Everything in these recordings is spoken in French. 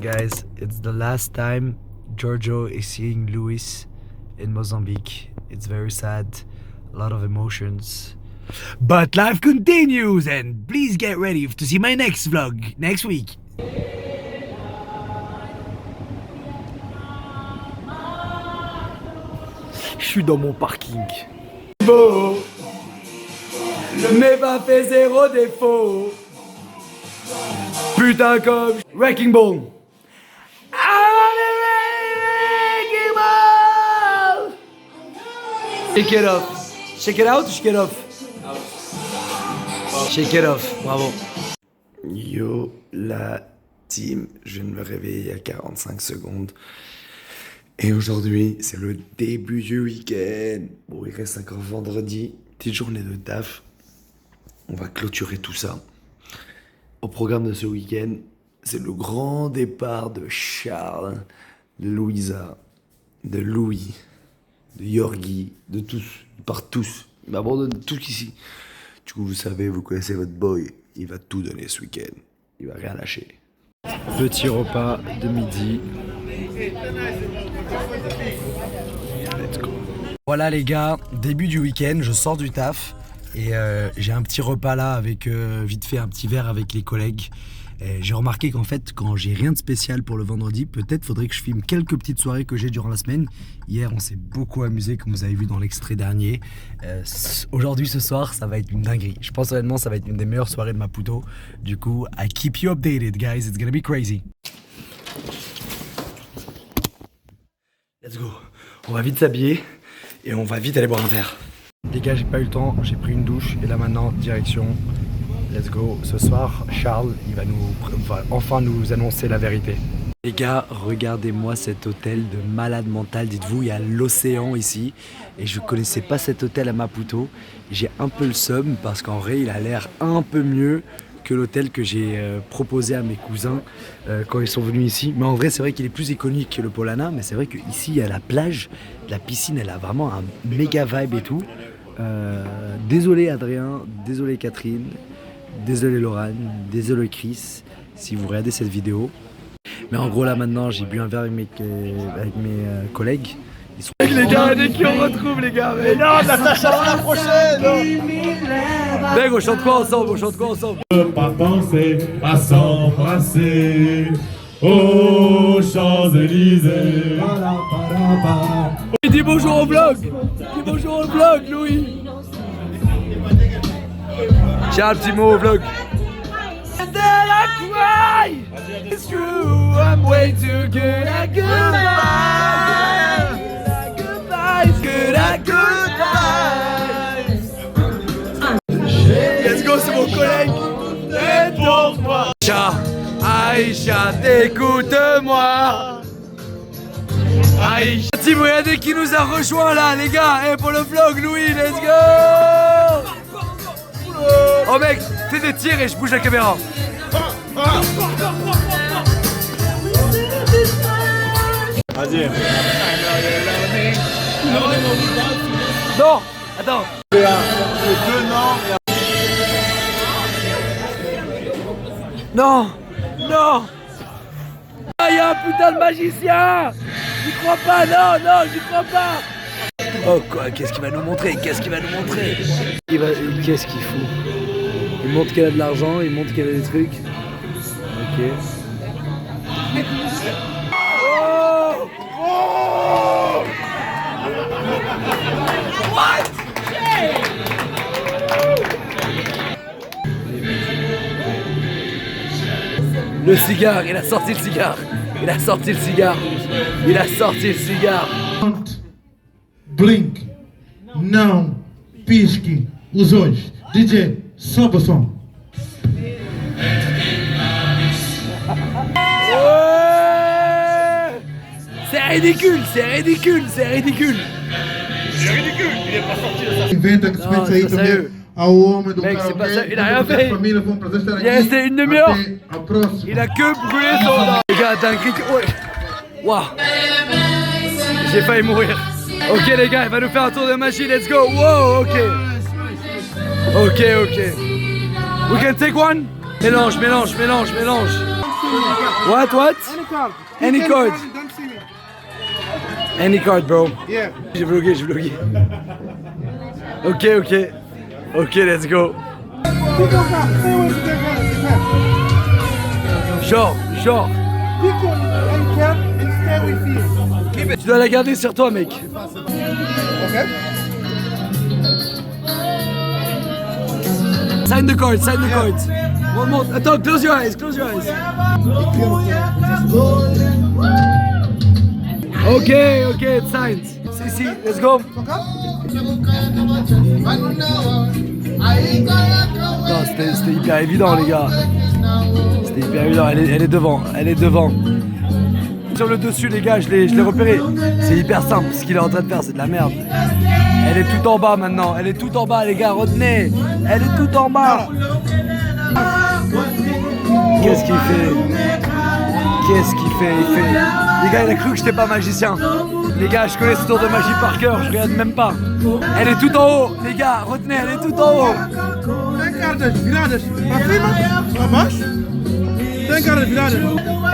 Guys, it's the last time Giorgio is seeing Luis in Mozambique. It's very sad, a lot of emotions. But life continues and please get ready to see my next vlog next week. Je suis dans mon parking. Beau, mais pas fait zéro défaut. Putain comme Wrecking Ball. Wrecking Ball. Shake it off. Shake it out ou shake it off? Shake it off, bravo. Yo la team, je viens de me réveiller il y a 45 secondes. Et aujourd'hui, c'est le début du week-end. Bon, il reste encore vendredi, petite journée de taf. On va clôturer tout ça. Au programme de ce week-end, c'est le grand départ de Charles, de Louisa, de Louis, de Yorgi, de tous, par tous. Il m'abandonne tous ici. Du coup, vous savez, vous connaissez votre boy. Il va tout donner ce week-end. Il va rien lâcher. Petit repas de midi. Let's go. Voilà les gars, début du week-end, je sors du taf. Et j'ai un petit repas là avec vite fait un petit verre avec les collègues. J'ai remarqué qu'en fait quand j'ai rien de spécial pour le vendredi, peut-être faudrait que je filme quelques petites soirées que j'ai durant la semaine. Hier on s'est beaucoup amusé comme vous avez vu dans l'extrait dernier. Aujourd'hui ce soir ça va être une dinguerie. Je pense honnêtement ça va être une des meilleures soirées de Maputo. Du coup I keep you updated guys, it's gonna be crazy. Let's go. On va vite s'habiller et on va vite aller boire un verre. Les gars, j'ai pas eu le temps, j'ai pris une douche et là maintenant, direction, let's go. Ce soir, Charles, il va enfin nous annoncer la vérité. Les gars, regardez-moi cet hôtel de malade mental. Dites-vous, il y a l'océan ici et je connaissais pas cet hôtel à Maputo. J'ai un peu le seum parce qu'en vrai, il a l'air un peu mieux que l'hôtel que j'ai proposé à mes cousins quand ils sont venus ici. Mais en vrai, c'est vrai qu'il est plus iconique que le Polana, mais c'est vrai qu'ici, il y a la plage, la piscine, elle a vraiment un méga vibe et tout. Désolé Adrien, désolé Catherine, désolé Laurane, désolé Chris si vous regardez cette vidéo. Mais en gros là maintenant j'ai bu un verre avec mes collègues. Ils sont... Les gars, dès qu'on retrouve les gars. Mais non, Natacha la prochaine. Mec, on chante quoi ensemble? On chante quoi ensemble? Pas penser à s'embrasser aux Champs-Élysées. Dis bonjour au vlog. Dis bonjour au vlog, Louis. J'ai un petit mot au vlog. And then I cry. It's true, I'm way too good at goodbye. Good at goodbye. Let's go, c'est mon collègue. Et pour moi. Aïcha, t'écoute-moi. Aïcha. Team regardez qui nous a rejoint là, les gars. Et pour le vlog, Louis, let's go. Oh mec, fais des tirs et je bouge la caméra. Vas-y. Non, attends. Non, non. Ah, il y a un putain de magicien. J'y crois pas, non, non, j'y crois pas. Oh quoi, qu'est-ce qu'il va nous montrer? Qu'est-ce qu'il va nous montrer? Qu'est-ce qu'il fout? Il montre qu'elle a de l'argent, il montre qu'elle a des trucs. Ok. Oh! Oh! What? Le cigare, il a sorti le cigare. Il a sorti le cigare. Il a sorti le cigare. Blink, não pisque os olhos. DJ, sobe o som. Ouais, c'est ridicule, c'est ridicule, c'est ridicule. C'est ridicule, il est pas sorti de ça. Inventa que se Non, mete c'est aí pas também sérieux. ao homem do Mec, c'est pas ça, il a rien Todas as fait. famílias vão prazer estar Il est resté une aqui. demi-heure. Até a próxima. Il a que brûlé son... Les gars, dingue. Ouais. Waouh. J'ai failli mourir. Ok les gars, il va nous faire un tour de magie, let's go. Wow, ok. Ok. We can take one. Mélange. What? Any card. Any Pick card. Don't see me. Any card, bro. Yeah. J'ai vlogué. Ok, let's go. Pick your card. Stay away from the card. Genre. Pick your card and stay with you. Tu dois la garder sur toi, mec. Okay. Sign the card. One more. Attends, close your eyes. Okay, it's signed. Si, let's go. Non, c'était hyper évident, les gars. C'était hyper évident. Elle est devant. Sur le dessus, les gars, je l'ai repéré. C'est hyper simple. Ce qu'il est en train de faire, c'est de la merde. Elle est tout en bas maintenant. Elle est tout en bas, les gars. Retenez. Elle est tout en bas. Qu'est-ce qu'il fait? Il fait. Les gars, il a cru que j'étais pas magicien. Les gars, je connais ce tour de magie par cœur. Je regarde même pas. Elle est tout en haut. Les gars, retenez. Elle est tout en haut.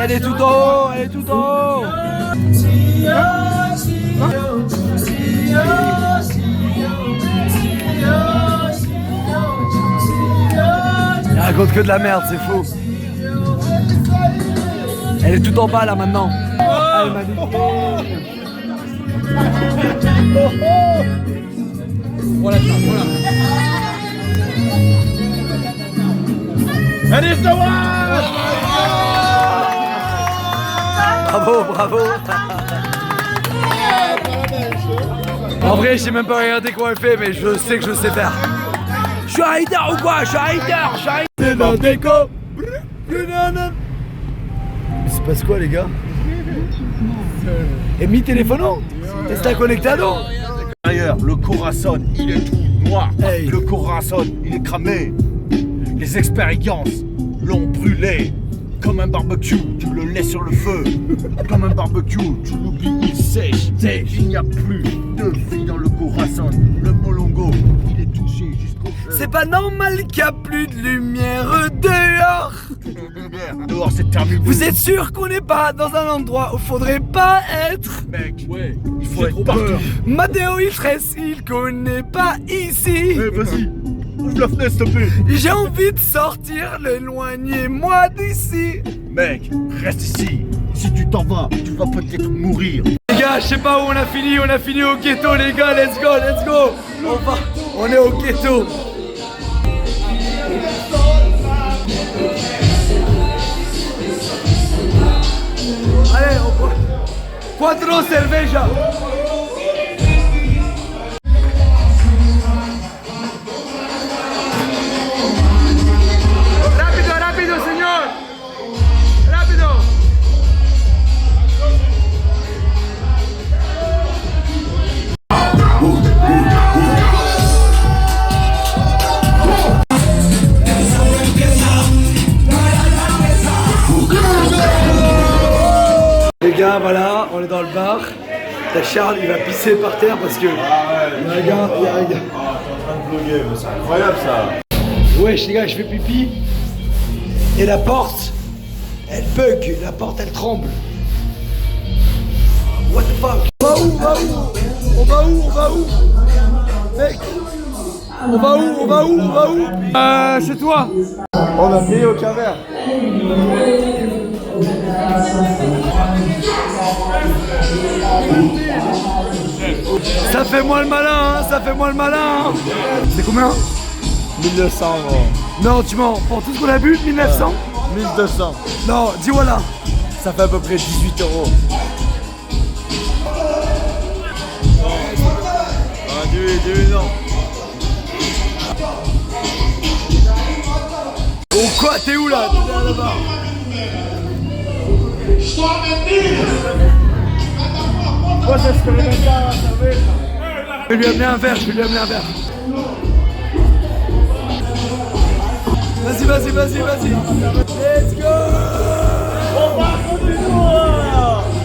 Elle est tout en haut. Elle raconte que de la merde, c'est faux. Elle est tout en bas là maintenant. Elle m'a dit. Voilà. And it's the one! Bravo. En vrai, j'ai même pas regardé comment elle fait, mais je sais que je sais faire. Je suis un hater ou quoi? Je suis un hater. C'est dans déco. Il se passe quoi, les gars? Et mi téléphone? Está conectado? Le Corazon, il est tout noir. Hey. Le Corazon, il est cramé. Les expériences l'ont brûlé. Comme un barbecue, tu le laisses sur le feu. Comme un barbecue, tu l'oublies, il sèche. Il n'y a plus de vie dans le Corazon. Le Molongo, il est touché jusqu'au feu. C'est pas normal qu'il n'y a plus de lumière dehors. Dehors, c'est terminé. Vous êtes sûr qu'on n'est pas dans un endroit où faudrait pas être? Mec, ouais, il faut être partout. Matteo, il stresse, il connaît pas ici. Vas-y, ouvre la fenêtre, s'il te plaît. J'ai envie de sortir, éloignez-moi d'ici. Mec, reste ici. Si tu t'en vas, tu vas peut-être mourir. Les gars, je sais pas où on a fini au ghetto, les gars, let's go. On est au ghetto. Allez, on prend 4 cerveja. Rápido, señor. Rápido. Les gars, voilà, on est dans le bar. T'as Charles, il va pisser par terre parce que. Il y a un gars. C'est incroyable ça. Wesh, les gars, je fais pipi. Et la porte, elle bug, la porte, elle tremble. What the fuck? On va où Mec, on va où chez toi. On a payé aucun verre. Ça fait moi le malin, C'est combien? 1200 gros. Non, tu mens. Pour tout ce qu'on a bu, 1900? 1200. Non, dis voilà. Ça fait à peu près 18 euros. Ah, dis non. Oh quoi, t'es où là? T'es derrière là-bas. Je vais lui amener un verre, Vas-y. Let's go.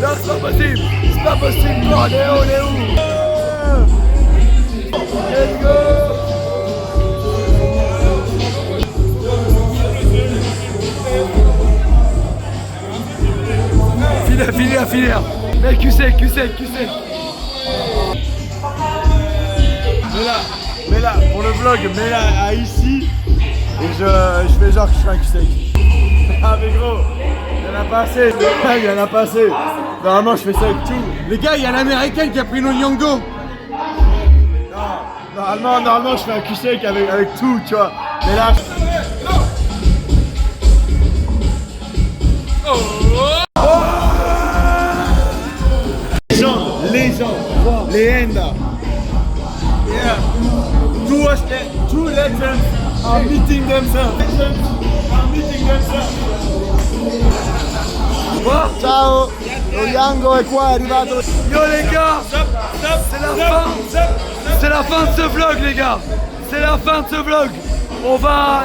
Non, c'est pas possible. On est où? Let's go. finir. Mais cul sec. Mets là, pour le vlog, mets là à ici. Et je fais genre que je fais un cul sec. Ah mais gros, il y en a pas assez. Il y en a pas assez. Normalement je fais ça avec tout. Les gars, il y a l'américaine qui a pris nos Nyongo. Non, normalement je fais un cul sec avec tout, tu vois. Mais là... Les gens, les Enda. Yeah. Two legends are meeting themselves. Ciao, lo Yango è qua, è arrivato. Yo les gars, c'est la fin de ce vlog les gars. C'est la fin de ce vlog.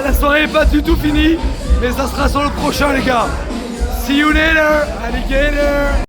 La soirée est pas du tout finie, mais ça sera sur le prochain les gars. See you later, alligator.